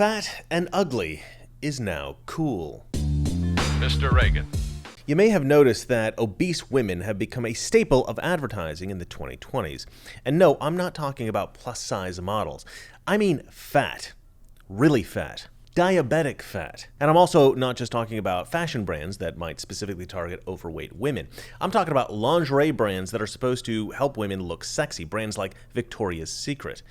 Fat and ugly is now cool. Mr. Reagan. You may have noticed that obese women have become a staple of advertising in the 2020s. And no, I'm not talking about plus-size models. I mean fat. Really fat. Diabetic fat. And I'm also not just talking about fashion brands that might specifically target overweight women. I'm talking about lingerie brands that are supposed to help women look sexy, brands like Victoria's Secret,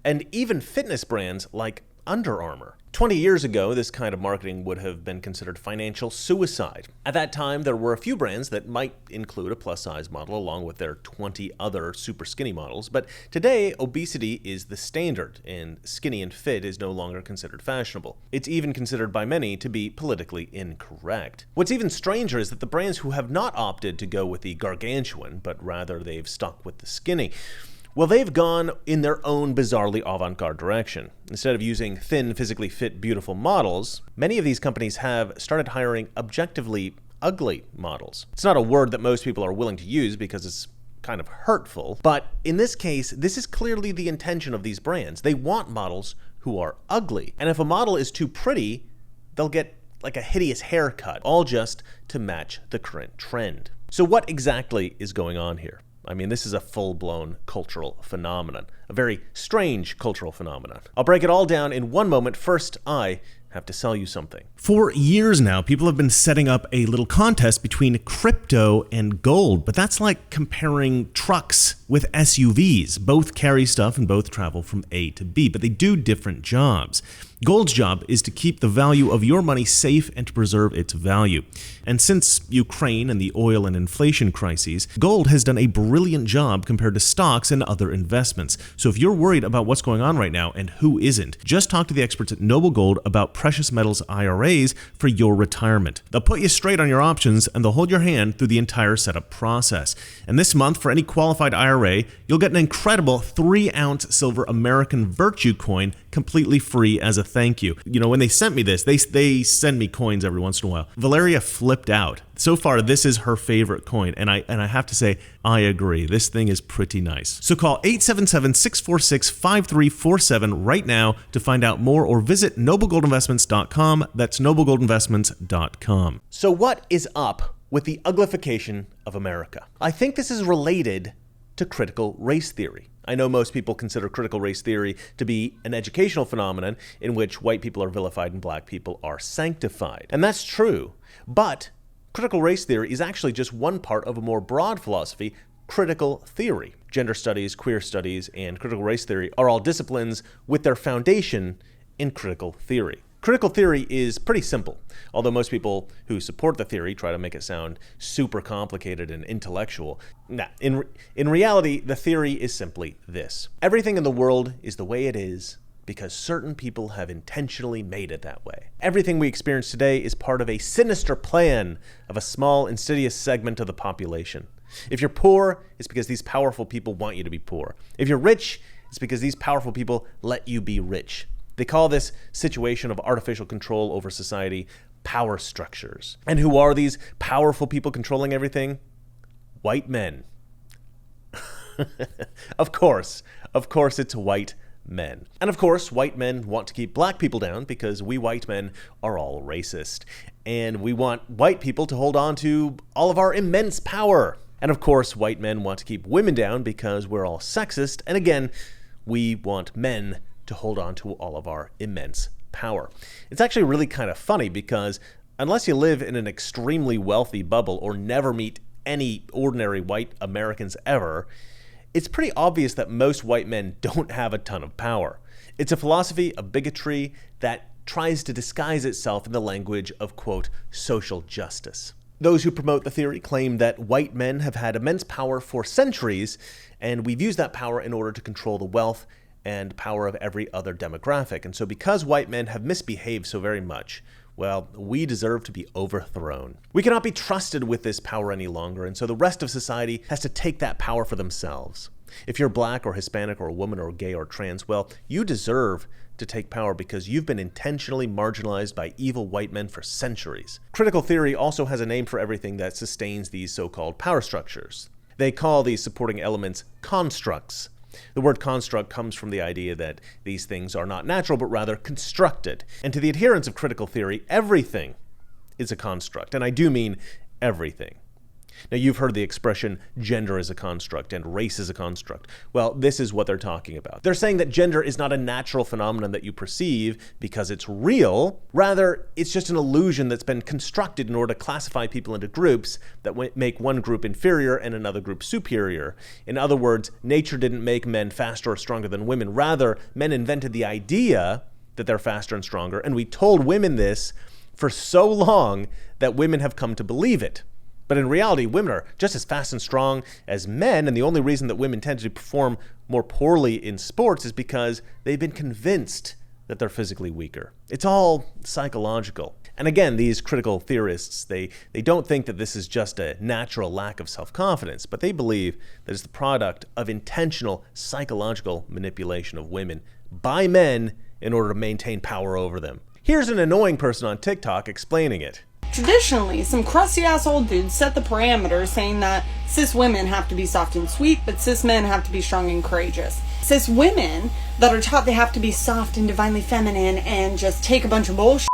and even fitness brands like Under Armour. 20 years ago, this kind of marketing would have been considered financial suicide. At that time, there were a few brands that might include a plus-size model along with their 20 other super skinny models, but today, obesity is the standard, and skinny and fit is no longer considered fashionable. It's even considered by many to be politically incorrect. What's even stranger is that the brands who have not opted to go with the gargantuan, but rather they've stuck with the skinny, well, they've gone in their own bizarrely avant-garde direction. Instead of using thin, physically fit, beautiful models, many of these companies have started hiring objectively ugly models. It's not a word that most people are willing to use because it's kind of hurtful, but in this case, this is clearly the intention of these brands. They want models who are ugly. And if a model is too pretty, they'll get like a hideous haircut, all just to match the current trend. So what exactly is going on here? I mean, this is a full-blown cultural phenomenon, a very strange cultural phenomenon. I'll break it all down in one moment. First, I have to sell you something. For years now, people have been setting up a little contest between crypto and gold, but that's like comparing trucks with SUVs. Both carry stuff and both travel from A to B, but they do different jobs. Gold's job is to keep the value of your money safe and to preserve its value. And since Ukraine and the oil and inflation crises, gold has done a brilliant job compared to stocks and other investments. So if you're worried about what's going on right now, and who isn't, just talk to the experts at Noble Gold about precious metals IRAs for your retirement. They'll put you straight on your options and they'll hold your hand through the entire setup process. And this month, for any qualified IRA, you'll get an incredible 3-ounce silver American Virtue coin completely free as a thank you. You know, when they sent me this, they send me coins every once in a while. Valeria flipped out. So far, this is her favorite coin, and I have to say, I agree. This thing is pretty nice. So call 877-646-5347 right now to find out more, or visit noblegoldinvestments.com. That's noblegoldinvestments.com. So what is up with the uglification of America? I think this is related to critical race theory. I know most people consider critical race theory to be an educational phenomenon in which white people are vilified and black people are sanctified. And that's true. But critical race theory is actually just one part of a more broad philosophy, critical theory. Gender studies, queer studies, and critical race theory are all disciplines with their foundation in critical theory. Critical theory is pretty simple, although most people who support the theory try to make it sound super complicated and intellectual. Nah, in reality, the theory is simply this. Everything in the world is the way it is because certain people have intentionally made it that way. Everything we experience today is part of a sinister plan of a small, insidious segment of the population. If you're poor, it's because these powerful people want you to be poor. If you're rich, it's because these powerful people let you be rich. They call this situation of artificial control over society power structures. And who are these powerful people controlling everything? White men. Of course it's white men. And of course, white men want to keep black people down because we white men are all racist. And we want white people to hold on to all of our immense power. And of course, white men want to keep women down because we're all sexist. And again, we want men to hold on to all of our immense power. It's actually really kind of funny because unless you live in an extremely wealthy bubble or never meet any ordinary white Americans ever, it's pretty obvious that most white men don't have a ton of power. It's a philosophy of bigotry that tries to disguise itself in the language of, quote, social justice. Those who promote the theory claim that white men have had immense power for centuries, and we've used that power in order to control the wealth and power of every other demographic. And so because white men have misbehaved so very much, well, we deserve to be overthrown. We cannot be trusted with this power any longer, and so the rest of society has to take that power for themselves. If you're black or Hispanic or a woman or gay or trans, well, you deserve to take power because you've been intentionally marginalized by evil white men for centuries. Critical theory also has a name for everything that sustains these so-called power structures. They call these supporting elements constructs. The word construct comes from the idea that these things are not natural, but rather constructed. And to the adherents of critical theory, everything is a construct. And I do mean everything. Now, you've heard the expression gender is a construct and race is a construct. Well, this is what they're talking about. They're saying that gender is not a natural phenomenon that you perceive because it's real. Rather, it's just an illusion that's been constructed in order to classify people into groups that make one group inferior and another group superior. In other words, nature didn't make men faster or stronger than women. Rather, men invented the idea that they're faster and stronger, and we told women this for so long that women have come to believe it. But in reality, women are just as fast and strong as men, and the only reason that women tend to perform more poorly in sports is because they've been convinced that they're physically weaker. It's all psychological. And again, these critical theorists, they don't think that this is just a natural lack of self-confidence, but they believe that it's the product of intentional psychological manipulation of women by men in order to maintain power over them. Here's an annoying person on TikTok explaining it. Traditionally, some crusty-ass old dudes set the parameters saying that cis women have to be soft and sweet, but cis men have to be strong and courageous. Cis women that are taught they have to be soft and divinely feminine and just take a bunch of bullshit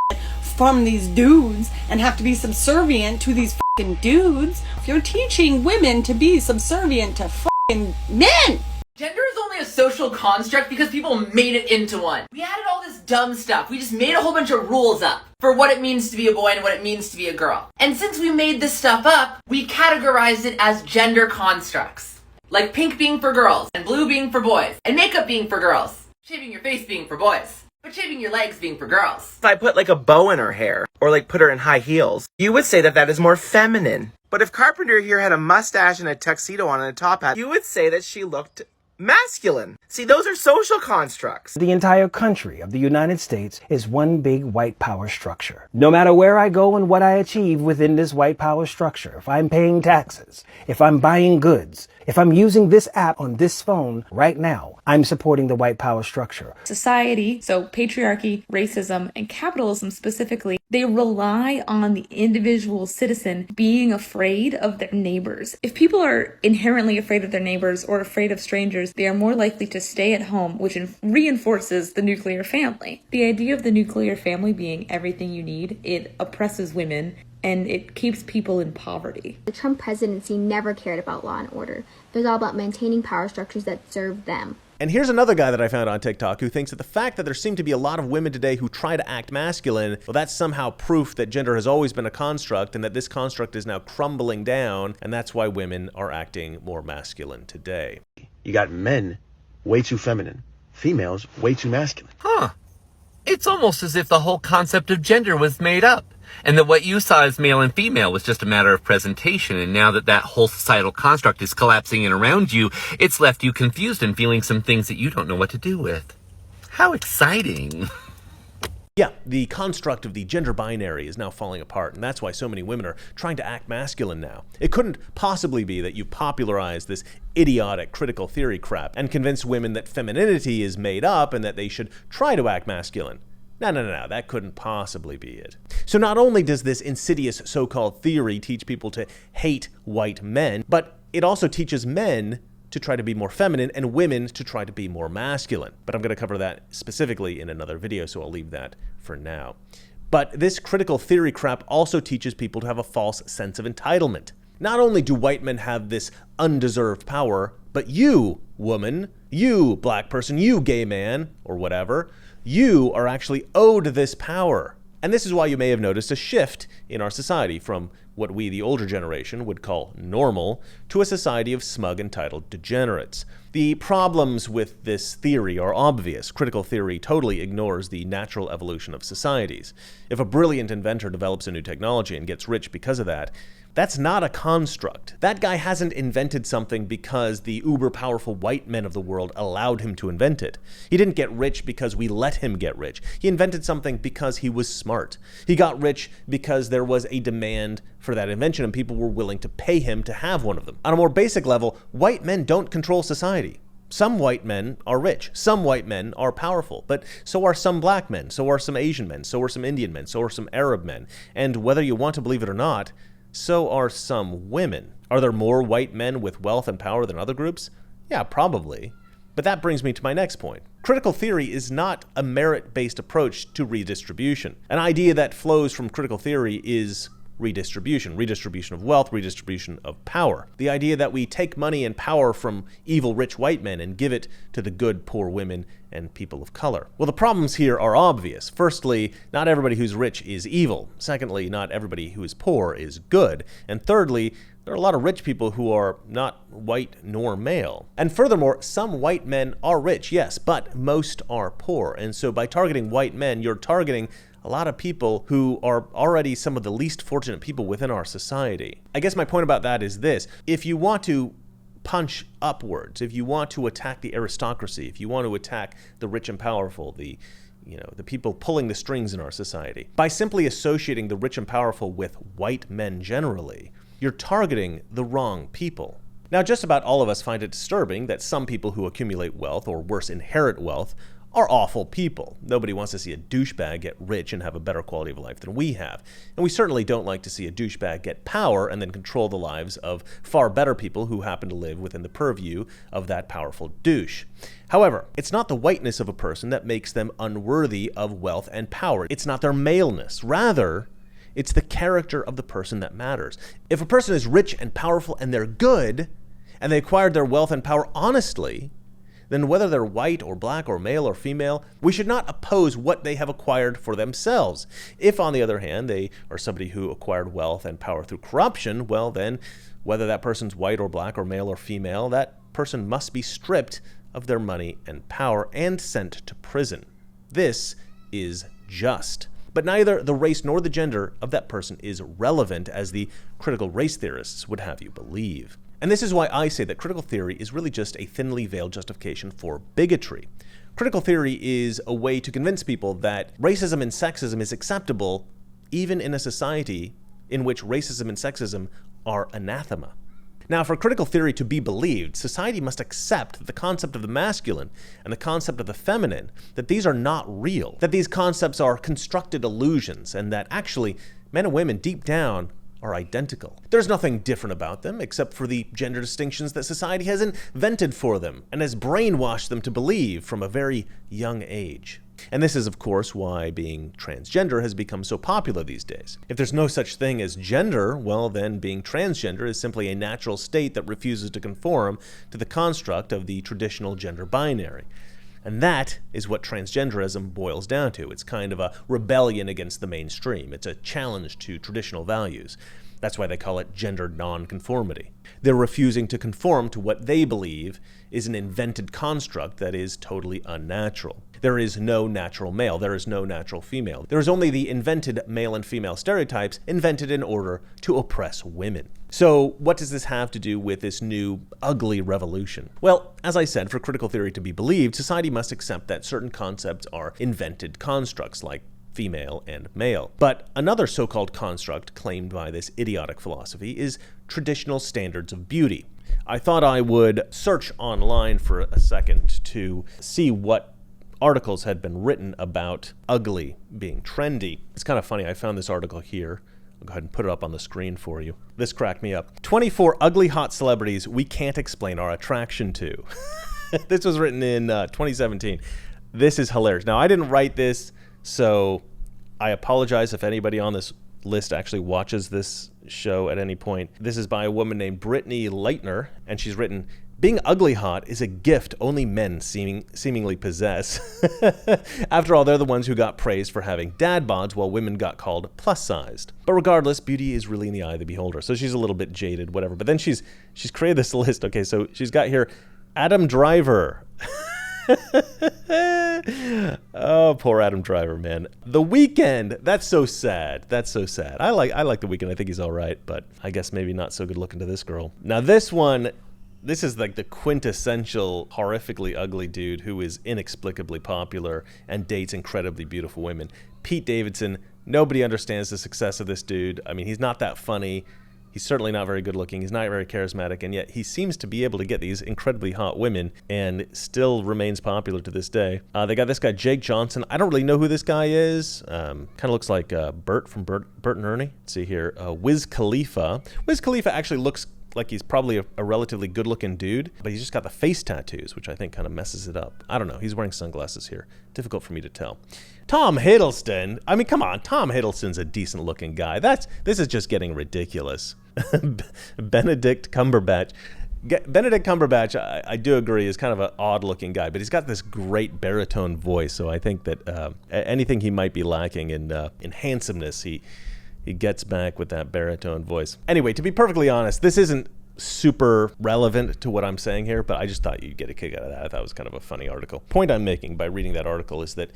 from these dudes and have to be subservient to these fucking dudes. If you're teaching women to be subservient to fucking men, gender is only a social construct because people made it into one. We added all this dumb stuff. We just made a whole bunch of rules up for what it means to be a boy and what it means to be a girl. And since we made this stuff up, we categorized it as gender constructs. Like pink being for girls, and blue being for boys, and makeup being for girls, shaving your face being for boys, but shaving your legs being for girls. If I put like a bow in her hair, or like put her in high heels, you would say that that is more feminine. But if Carpenter here had a mustache and a tuxedo on and a top hat, you would say that she looked masculine. See, those are social constructs. The entire country of the United States is one big white power structure. No matter where I go and what I achieve within this white power structure, if I'm paying taxes, if I'm buying goods, if I'm using this app on this phone right now, I'm supporting the white power structure. Society, so patriarchy, racism, and capitalism specifically, they rely on the individual citizen being afraid of their neighbors. If people are inherently afraid of their neighbors or afraid of strangers, they are more likely to stay at home, which reinforces the nuclear family. The idea of the nuclear family being everything you need, it oppresses women and it keeps people in poverty. The Trump presidency never cared about law and order. It was all about maintaining power structures that served them. And here's another guy that I found on TikTok who thinks that the fact that there seem to be a lot of women today who try to act masculine, well, that's somehow proof that gender has always been a construct and that this construct is now crumbling down, and that's why women are acting more masculine today. You got men way too feminine, females way too masculine. Huh. It's almost as if the whole concept of gender was made up, and that what you saw as male and female was just a matter of presentation, and now that that whole societal construct is collapsing in around you, it's left you confused and feeling some things that you don't know what to do with. How exciting. Yeah, the construct of the gender binary is now falling apart, and that's why so many women are trying to act masculine now. It couldn't possibly be that you popularized this idiotic critical theory crap and convinced women that femininity is made up and that they should try to act masculine. No, that couldn't possibly be it. So not only does this insidious so-called theory teach people to hate white men, but it also teaches men to try to be more feminine and women to try to be more masculine. But I'm going to cover that specifically in another video, so I'll leave that for now. But this critical theory crap also teaches people to have a false sense of entitlement. Not only do white men have this undeserved power, but you, woman, you, black person, you, gay man, or whatever, you are actually owed this power. And this is why you may have noticed a shift in our society from what we, the older generation, would call normal, to a society of smug, entitled degenerates. The problems with this theory are obvious. Critical theory totally ignores the natural evolution of societies. If a brilliant inventor develops a new technology and gets rich because of that, that's not a construct. That guy hasn't invented something because the uber-powerful white men of the world allowed him to invent it. He didn't get rich because we let him get rich. He invented something because he was smart. He got rich because there was a demand for that invention and people were willing to pay him to have one of them. On a more basic level, white men don't control society. Some white men are rich, some white men are powerful, but so are some black men, so are some Asian men, so are some Indian men, so are some Arab men. And whether you want to believe it or not, so are some women. Are there more white men with wealth and power than other groups? Yeah, probably. But that brings me to my next point. Critical theory is not a merit-based approach to redistribution. An idea that flows from critical theory is redistribution of wealth, redistribution of power. The idea that we take money and power from evil rich white men and give it to the good poor women and people of color. Well, the problems here are obvious. Firstly, not everybody who's rich is evil. Secondly, not everybody who is poor is good. And thirdly, there are a lot of rich people who are not white nor male. And furthermore, some white men are rich, yes, but most are poor. And so by targeting white men, you're targeting a lot of people who are already some of the least fortunate people within our society. I guess my point about that is this. If you want to punch upwards, if you want to attack the aristocracy, if you want to attack the rich and powerful, the people pulling the strings in our society, by simply associating the rich and powerful with white men generally, you're targeting the wrong people. Now, just about all of us find it disturbing that some people who accumulate wealth, or worse, inherit wealth, are awful people. Nobody wants to see a douchebag get rich and have a better quality of life than we have. And we certainly don't like to see a douchebag get power and then control the lives of far better people who happen to live within the purview of that powerful douche. However, it's not the whiteness of a person that makes them unworthy of wealth and power. It's not their maleness. Rather, it's the character of the person that matters. If a person is rich and powerful and they're good, and they acquired their wealth and power honestly, then whether they're white or black or male or female, we should not oppose what they have acquired for themselves. If, on the other hand, they are somebody who acquired wealth and power through corruption, well then, whether that person's white or black or male or female, that person must be stripped of their money and power and sent to prison. This is just. But neither the race nor the gender of that person is relevant, as the critical race theorists would have you believe. And this is why I say that critical theory is really just a thinly veiled justification for bigotry. Critical theory is a way to convince people that racism and sexism is acceptable even in a society in which racism and sexism are anathema. Now, for critical theory to be believed, society must accept that the concept of the masculine and the concept of the feminine, that these are not real, that these concepts are constructed illusions, and that actually men and women deep down are identical. There's nothing different about them except for the gender distinctions that society has invented for them and has brainwashed them to believe from a very young age. And this is, of course, why being transgender has become so popular these days. If there's no such thing as gender, well, then being transgender is simply a natural state that refuses to conform to the construct of the traditional gender binary. And that is what transgenderism boils down to. It's kind of a rebellion against the mainstream. It's a challenge to traditional values. That's why they call it gender nonconformity. They're refusing to conform to what they believe is an invented construct that is totally unnatural. There is no natural male. There is no natural female. There is only the invented male and female stereotypes invented in order to oppress women. So what does this have to do with this new ugly revolution? Well, as I said, for critical theory to be believed, society must accept that certain concepts are invented constructs like female and male. But another so-called construct claimed by this idiotic philosophy is traditional standards of beauty. I thought I would search online for a second to see what articles had been written about ugly being trendy. It's kind of funny, I found this article here. I'll go ahead and put it up on the screen for you. This cracked me up. 24 ugly hot celebrities we can't explain our attraction to. This was written in 2017. This is hilarious. Now, I didn't write this, so I apologize if anybody on this list actually watches this show at any point. This is by a woman named Brittany Leitner, and she's written, "Being ugly hot is a gift only men seemingly possess." After all, they're the ones who got praised for having dad bods, while women got called plus-sized. But regardless, beauty is really in the eye of the beholder. So she's a little bit jaded, whatever. But then she's created this list. Okay, so she's got here Adam Driver. Oh, poor Adam Driver, man. The Weeknd. That's so sad. That's so sad. I like The Weeknd. I think he's all right, but I guess maybe not so good looking to this girl. Now this one, this is like the quintessential horrifically ugly dude who is inexplicably popular and dates incredibly beautiful women. Pete Davidson. Nobody understands the success of this dude. I mean, he's not that funny. He's certainly not very good looking. He's not very charismatic, and yet he seems to be able to get these incredibly hot women and still remains popular to this day. They got this guy, Jake Johnson. I don't really know who this guy is. Kind of looks like Bert from Bert and Ernie. Let's see here. Wiz Khalifa. Wiz Khalifa actually looks like he's probably a relatively good-looking dude, but he's just got the face tattoos, which I think kind of messes it up. I don't know. He's wearing sunglasses here. Difficult for me to tell. Tom Hiddleston. I mean, come on. Tom Hiddleston's a decent-looking guy. This is just getting ridiculous. Benedict Cumberbatch. Benedict Cumberbatch, I do agree, is kind of an odd-looking guy, but he's got this great baritone voice, so I think that anything he might be lacking in handsomeness, he gets back with that baritone voice. Anyway, to be perfectly honest, this isn't super relevant to what I'm saying here, but I just thought you'd get a kick out of that. I thought it was kind of a funny article. Point I'm making by reading that article is that,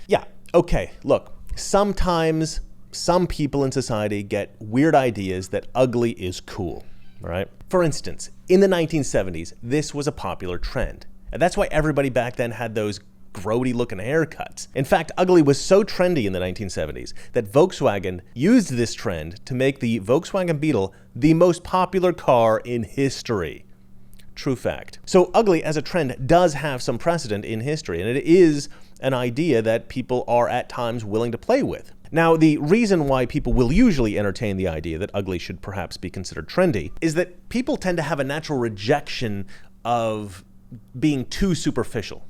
yeah, okay, look, sometimes some people in society get weird ideas that ugly is cool, right? For instance, in the 1970s, this was a popular trend. And that's why everybody back then had those grody looking haircuts. In fact, ugly was so trendy in the 1970s that Volkswagen used this trend to make the Volkswagen Beetle the most popular car in history. True fact. So ugly as a trend does have some precedent in history, and it is an idea that people are at times willing to play with. Now, the reason why people will usually entertain the idea that ugly should perhaps be considered trendy is that people tend to have a natural rejection of being too superficial,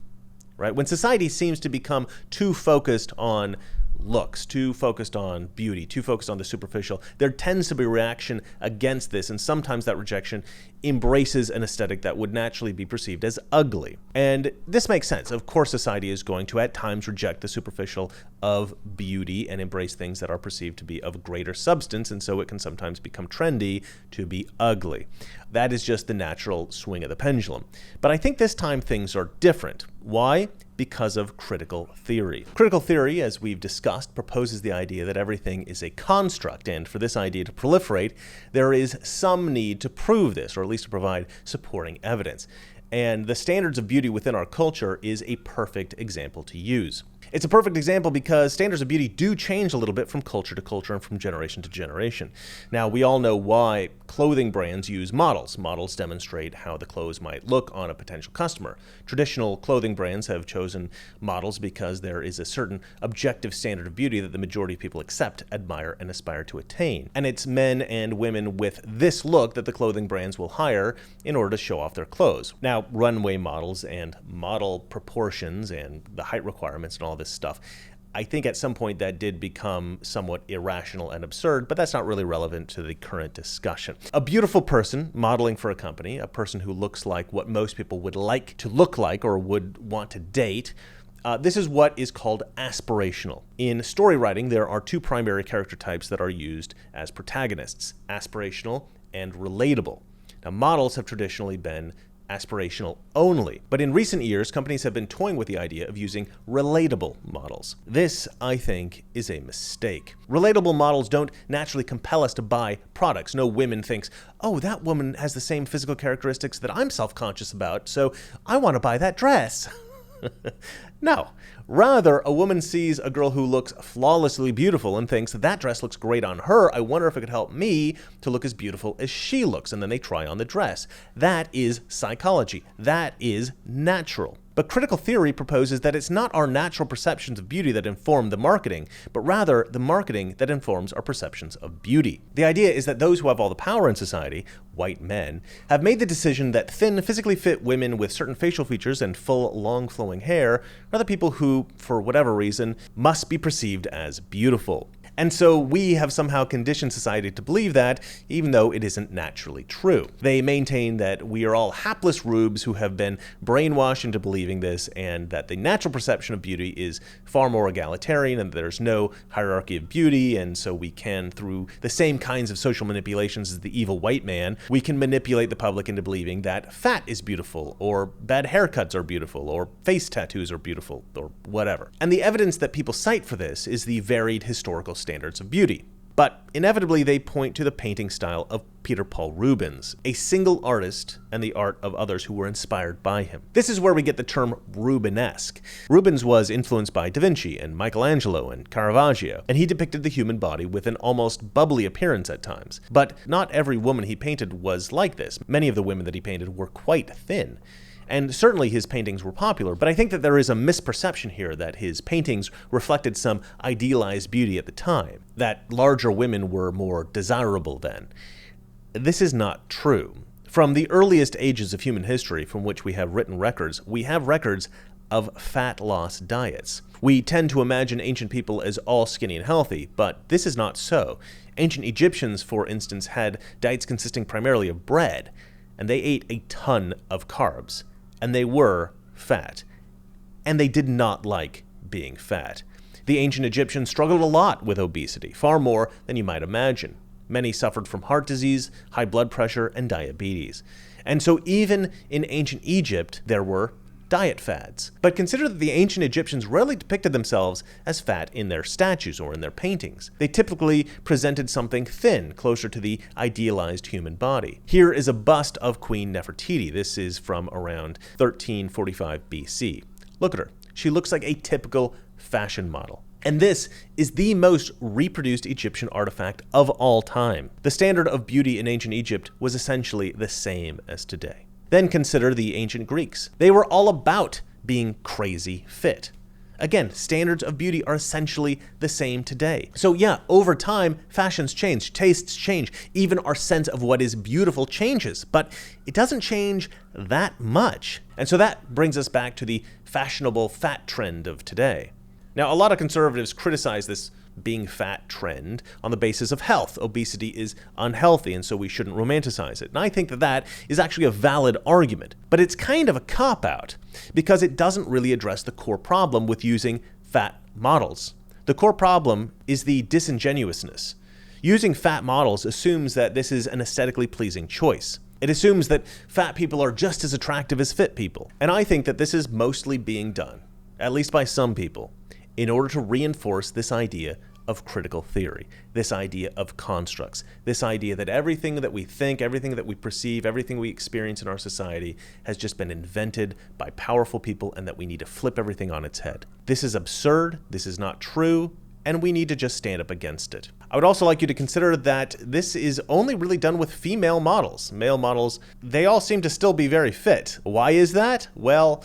right? When society seems to become too focused on looks, too focused on beauty, too focused on the superficial, there tends to be a reaction against this, and sometimes that rejection embraces an aesthetic that would naturally be perceived as ugly. And this makes sense. Of course, society is going to at times reject the superficial of beauty and embrace things that are perceived to be of greater substance, and so it can sometimes become trendy to be ugly. That is just the natural swing of the pendulum. But I think this time things are different. Why? Because of critical theory. Critical theory, as we've discussed, proposes the idea that everything is a construct, and for this idea to proliferate, there is some need to prove this, or at least to provide supporting evidence. And the standards of beauty within our culture is a perfect example to use. It's a perfect example because standards of beauty do change a little bit from culture to culture and from generation to generation. Now, we all know why clothing brands use models. Models demonstrate how the clothes might look on a potential customer. Traditional clothing brands have chosen models because there is a certain objective standard of beauty that the majority of people accept, admire, and aspire to attain. And it's men and women with this look that the clothing brands will hire in order to show off their clothes. Now, runway models and model proportions and the height requirements and all this stuff, I think at some point that did become somewhat irrational and absurd, but that's not really relevant to the current discussion. A beautiful person modeling for a company, a person who looks like what most people would like to look like or would want to date, this is what is called aspirational. In story writing, there are two primary character types that are used as protagonists, aspirational and relatable. Now, models have traditionally been aspirational only. But in recent years, companies have been toying with the idea of using relatable models. This, I think, is a mistake. Relatable models don't naturally compel us to buy products. No woman thinks, oh, that woman has the same physical characteristics that I'm self-conscious about, so I want to buy that dress. No. Rather, a woman sees a girl who looks flawlessly beautiful and thinks that dress looks great on her. I wonder if it could help me to look as beautiful as she looks. And then they try on the dress. That is psychology. That is natural. But critical theory proposes that it's not our natural perceptions of beauty that inform the marketing, but rather the marketing that informs our perceptions of beauty. The idea is that those who have all the power in society, white men, have made the decision that thin, physically fit women with certain facial features and full, long flowing hair are the people who, for whatever reason, must be perceived as beautiful. And so we have somehow conditioned society to believe that, even though it isn't naturally true. They maintain that we are all hapless rubes who have been brainwashed into believing this, and that the natural perception of beauty is far more egalitarian, and that there's no hierarchy of beauty, and so we can, through the same kinds of social manipulations as the evil white man, we can manipulate the public into believing that fat is beautiful, or bad haircuts are beautiful, or face tattoos are beautiful, or whatever. And the evidence that people cite for this is the varied historical standards of beauty. But inevitably they point to the painting style of Peter Paul Rubens, a single artist, and the art of others who were inspired by him. This is where we get the term Rubenesque. Rubens was influenced by Da Vinci and Michelangelo and Caravaggio, and he depicted the human body with an almost bubbly appearance at times. But not every woman he painted was like this. Many of the women that he painted were quite thin. And certainly his paintings were popular, but I think that there is a misperception here that his paintings reflected some idealized beauty at the time, that larger women were more desirable then. this is not true. From the earliest ages of human history from which we have written records, we have records of fat loss diets. We tend to imagine ancient people as all skinny and healthy, but this is not so. Ancient Egyptians, for instance, had diets consisting primarily of bread, and they ate a ton of carbs, and they were fat. And they did not like being fat. The ancient Egyptians struggled a lot with obesity, far more than you might imagine. Many suffered from heart disease, high blood pressure, and diabetes. And so even in ancient Egypt, there were diet fads. But consider that the ancient Egyptians rarely depicted themselves as fat in their statues or in their paintings. They typically presented something thin, closer to the idealized human body. Here is a bust of Queen Nefertiti. This is from around 1345 BC. Look at her. She looks like a typical fashion model. And this is the most reproduced Egyptian artifact of all time. The standard of beauty in ancient Egypt was essentially the same as today. Then consider the ancient Greeks. They were all about being crazy fit. Again, standards of beauty are essentially the same today. So yeah, over time, fashions change, tastes change, even our sense of what is beautiful changes, but it doesn't change that much. And so that brings us back to the fashionable fat trend of today. Now, a lot of conservatives criticize this being fat trend on the basis of health. Obesity is unhealthy, and so we shouldn't romanticize it. And I think that that is actually a valid argument, but it's kind of a cop-out because it doesn't really address the core problem with using fat models. The core problem is the disingenuousness. Using fat models assumes that this is an aesthetically pleasing choice. It assumes that fat people are just as attractive as fit people. And I think that this is mostly being done, at least by some people, in order to reinforce this idea of critical theory, this idea of constructs, this idea that everything that we think, everything that we perceive, everything we experience in our society has just been invented by powerful people and that we need to flip everything on its head. This is absurd, this is not true, and we need to just stand up against it. I would also like you to consider that this is only really done with female models. Male models, they all seem to still be very fit. Why is that? Well,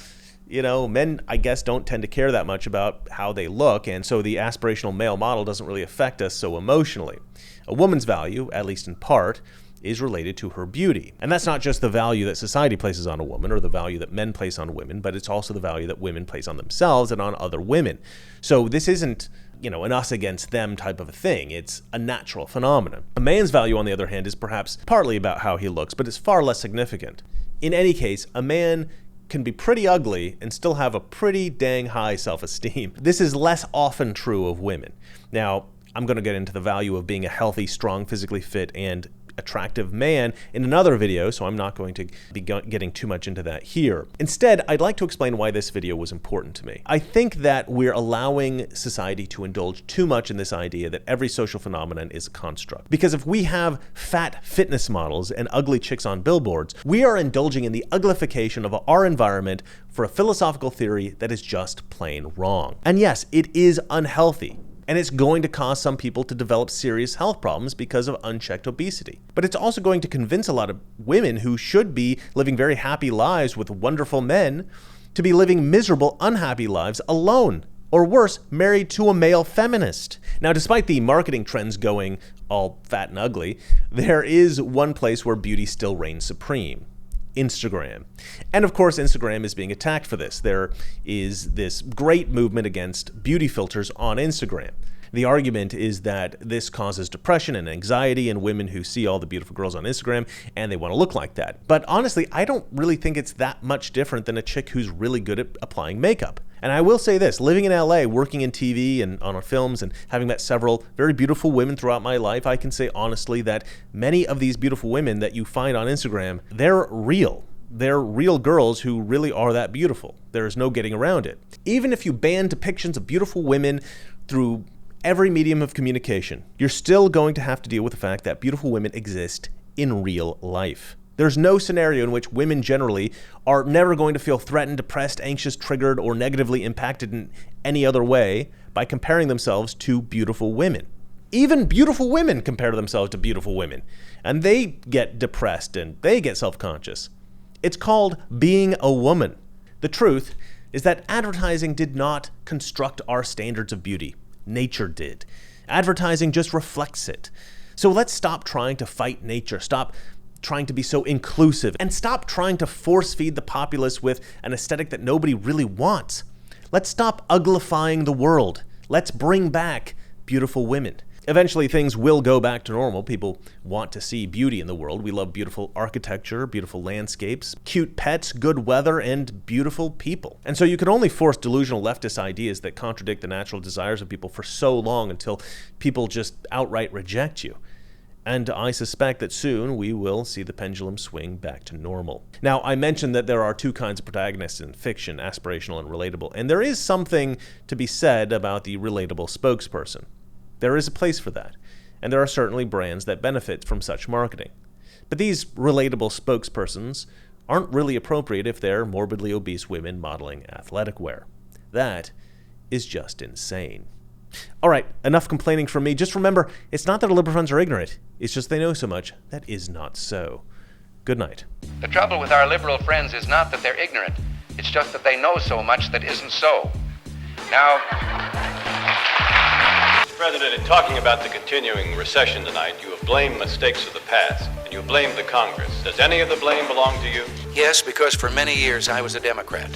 you know, men, I guess, don't tend to care that much about how they look, and so the aspirational male model doesn't really affect us so emotionally. A woman's value, at least in part, is related to her beauty. And that's not just the value that society places on a woman or the value that men place on women, but it's also the value that women place on themselves and on other women. So this isn't, you know, an us against them type of a thing. It's a natural phenomenon. A man's value, on the other hand, is perhaps partly about how he looks, but it's far less significant. In any case, a man can be pretty ugly and still have a pretty dang high self-esteem. This is less often true of women. Now, I'm going to get into the value of being a healthy, strong, physically fit, and attractive man in another video, so I'm not going to be getting too much into that here. Instead, I'd like to explain why this video was important to me. I think that we're allowing society to indulge too much in this idea that every social phenomenon is a construct. Because if we have fat fitness models and ugly chicks on billboards, we are indulging in the uglification of our environment for a philosophical theory that is just plain wrong. And yes, it is unhealthy. And it's going to cause some people to develop serious health problems because of unchecked obesity. But it's also going to convince a lot of women who should be living very happy lives with wonderful men to be living miserable, unhappy lives alone. Or worse, married to a male feminist. Now, despite the marketing trends going all fat and ugly, there is one place where beauty still reigns supreme. Instagram. And of course, Instagram is being attacked for this. There is this great movement against beauty filters on Instagram. The argument is that this causes depression and anxiety in women who see all the beautiful girls on Instagram and they want to look like that. But honestly, I don't really think it's that much different than a chick who's really good at applying makeup. And I will say this, living in LA, working in TV and on our films and having met several very beautiful women throughout my life, I can say honestly that many of these beautiful women that you find on Instagram, they're real. They're real girls who really are that beautiful. There's no getting around it. Even if you ban depictions of beautiful women through every medium of communication, you're still going to have to deal with the fact that beautiful women exist in real life. There's no scenario in which women generally are never going to feel threatened, depressed, anxious, triggered, or negatively impacted in any other way by comparing themselves to beautiful women. Even beautiful women compare themselves to beautiful women, and they get depressed and they get self-conscious. It's called being a woman. The truth is that advertising did not construct our standards of beauty. Nature did. Advertising just reflects it. So let's stop trying to fight nature, stop trying to be so inclusive, and stop trying to force feed the populace with an aesthetic that nobody really wants. Let's stop uglifying the world. Let's bring back beautiful women. Eventually things will go back to normal. People want to see beauty in the world. We love beautiful architecture, beautiful landscapes, cute pets, good weather, and beautiful people. And so you can only force delusional leftist ideas that contradict the natural desires of people for so long until people just outright reject you. And I suspect that soon we will see the pendulum swing back to normal. Now, I mentioned that there are two kinds of protagonists in fiction, aspirational and relatable, and there is something to be said about the relatable spokesperson. There is a place for that, and there are certainly brands that benefit from such marketing. But these relatable spokespersons aren't really appropriate if they're morbidly obese women modeling athletic wear. That is just insane. All right, enough complaining from me. Just remember, it's not that our liberal friends are ignorant. It's just they know so much that is not so. Good night. The trouble with our liberal friends is not that they're ignorant. It's just that they know so much that isn't so. Now, Mr. President, in talking about the continuing recession tonight, you have blamed mistakes of the past, and you have blamed the Congress. Does any of the blame belong to you? yes, because for many years I was a Democrat.